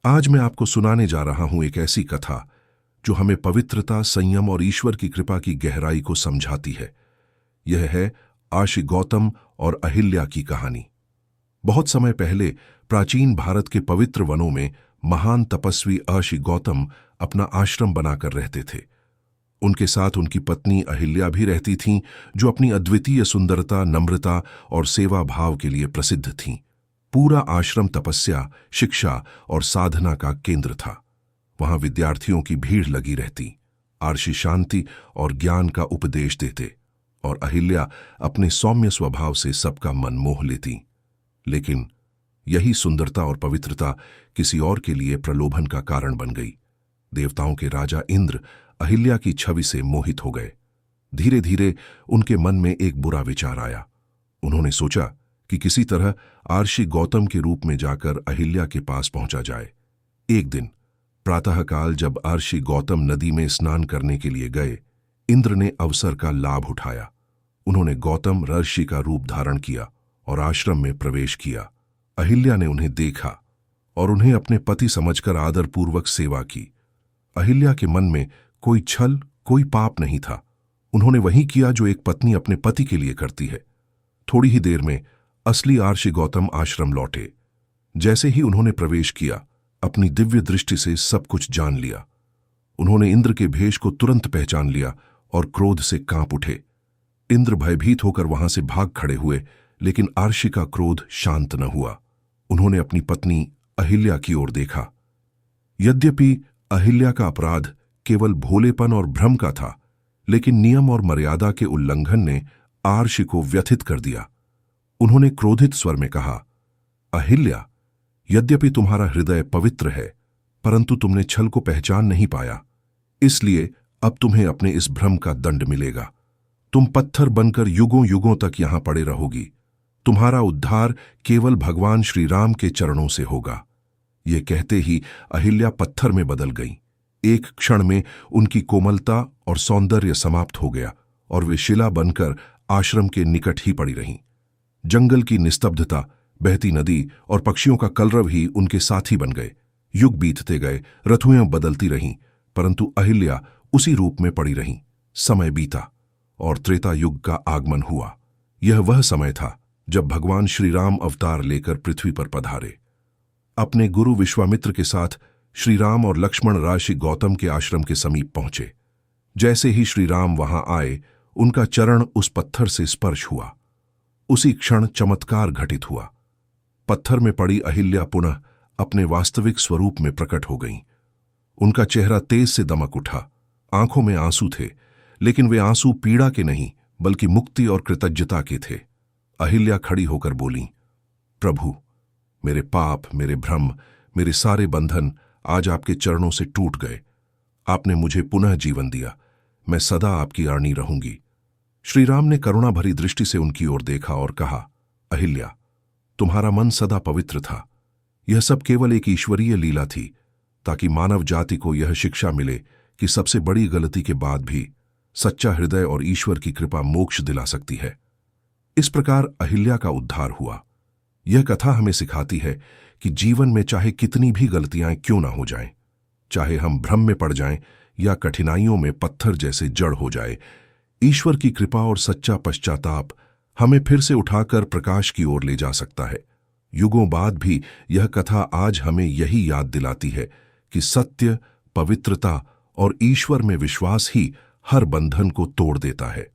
आज मैं आपको सुनाने जा रहा हूं एक ऐसी कथा जो हमें पवित्रता, संयम और ईश्वर की कृपा की गहराई को समझाती है। यह है आर्षि गौतम और अहिल्या की कहानी। बहुत समय पहले प्राचीन भारत के पवित्र वनों में महान तपस्वी आर्षि गौतम अपना आश्रम बनाकर रहते थे। उनके साथ उनकी पत्नी अहिल्या भी रहती थीं, जो अपनी अद्वितीय सुंदरता, नम्रता और सेवा भाव के लिए प्रसिद्ध थीं। पूरा आश्रम तपस्या, शिक्षा और साधना का केंद्र था। वहां विद्यार्थियों की भीड़ लगी रहती। आर्षि शांति और ज्ञान का उपदेश देते और अहिल्या अपने सौम्य स्वभाव से सबका मन मोह लेती। लेकिन यही सुंदरता और पवित्रता किसी और के लिए प्रलोभन का कारण बन गई। देवताओं के राजा इंद्र अहिल्या की छवि से मोहित हो गए। धीरे धीरे उनके मन में एक बुरा विचार आया। उन्होंने सोचा कि किसी तरह आर्षि गौतम के रूप में जाकर अहिल्या के पास पहुंचा जाए। एक दिन प्रातःकाल जब आर्षि गौतम नदी में स्नान करने के लिए गए, इंद्र ने अवसर का लाभ उठाया। उन्होंने गौतम ऋषि का रूप धारण किया और आश्रम में प्रवेश किया। अहिल्या ने उन्हें देखा और उन्हें अपने पति समझकर आदरपूर्वक सेवा की। अहिल्या के मन में कोई छल, कोई पाप नहीं था। उन्होंने वही किया जो एक पत्नी अपने पति के लिए करती है। थोड़ी ही देर में असली आर्षि गौतम आश्रम लौटे। जैसे ही उन्होंने प्रवेश किया, अपनी दिव्य दृष्टि से सब कुछ जान लिया। उन्होंने इंद्र के भेष को तुरंत पहचान लिया और क्रोध से कांप उठे। इंद्र भयभीत होकर वहां से भाग खड़े हुए, लेकिन आर्षि का क्रोध शांत न हुआ। उन्होंने अपनी पत्नी अहिल्या की ओर देखा। यद्यपि अहिल्या का अपराध केवल भोलेपन और भ्रम का था, लेकिन नियम और मर्यादा के उल्लंघन ने आर्षि को व्यथित कर दिया। उन्होंने क्रोधित स्वर में कहा, अहिल्या, यद्यपि तुम्हारा हृदय पवित्र है, परंतु तुमने छल को पहचान नहीं पाया। इसलिए अब तुम्हें अपने इस भ्रम का दंड मिलेगा। तुम पत्थर बनकर युगों युगों तक यहां पड़े रहोगी। तुम्हारा उद्धार केवल भगवान श्री राम के चरणों से होगा। ये कहते ही अहिल्या पत्थर में बदल गई। एक क्षण में उनकी कोमलता और सौंदर्य समाप्त हो गया और वे शिला बनकर आश्रम के निकट ही पड़ी रहीं। जंगल की निस्तब्धता, बहती नदी और पक्षियों का कलरव ही उनके साथी बन गए। युग बीतते गए, ऋतुएं बदलती रहीं, परंतु अहिल्या उसी रूप में पड़ी रहीं। समय बीता और त्रेता युग का आगमन हुआ। यह वह समय था जब भगवान श्री राम अवतार लेकर पृथ्वी पर पधारे। अपने गुरु विश्वामित्र के साथ श्री राम और लक्ष्मण ऋषि गौतम के आश्रम के समीप पहुंचे। जैसे ही श्री राम वहां आए, उनका चरण उस पत्थर से स्पर्श हुआ। उसी क्षण चमत्कार घटित हुआ। पत्थर में पड़ी अहिल्या पुनः अपने वास्तविक स्वरूप में प्रकट हो गईं। उनका चेहरा तेज से दमक उठा। आंखों में आंसू थे, लेकिन वे आंसू पीड़ा के नहीं बल्कि मुक्ति और कृतज्ञता के थे। अहिल्या खड़ी होकर बोलीं, प्रभु, मेरे पाप, मेरे भ्रम, मेरे सारे बंधन आज आपके चरणों से टूट गए। आपने मुझे पुनः जीवन दिया। मैं सदा आपकी आर्णी रहूंगी। श्री राम ने करुणा भरी दृष्टि से उनकी ओर देखा और कहा, अहिल्या, तुम्हारा मन सदा पवित्र था। यह सब केवल एक ईश्वरीय लीला थी, ताकि मानव जाति को यह शिक्षा मिले कि सबसे बड़ी गलती के बाद भी सच्चा हृदय और ईश्वर की कृपा मोक्ष दिला सकती है। इस प्रकार अहिल्या का उद्धार हुआ। यह कथा हमें सिखाती है कि जीवन में चाहे कितनी भी गलतियां क्यों ना हो जाएं, चाहे हम भ्रम में पड़ जाएं या कठिनाइयों में पत्थर जैसे जड़ हो जाए, ईश्वर की कृपा और सच्चा पश्चाताप हमें फिर से उठाकर प्रकाश की ओर ले जा सकता है। युगों बाद भी यह कथा आज हमें यही याद दिलाती है कि सत्य, पवित्रता और ईश्वर में विश्वास ही हर बंधन को तोड़ देता है।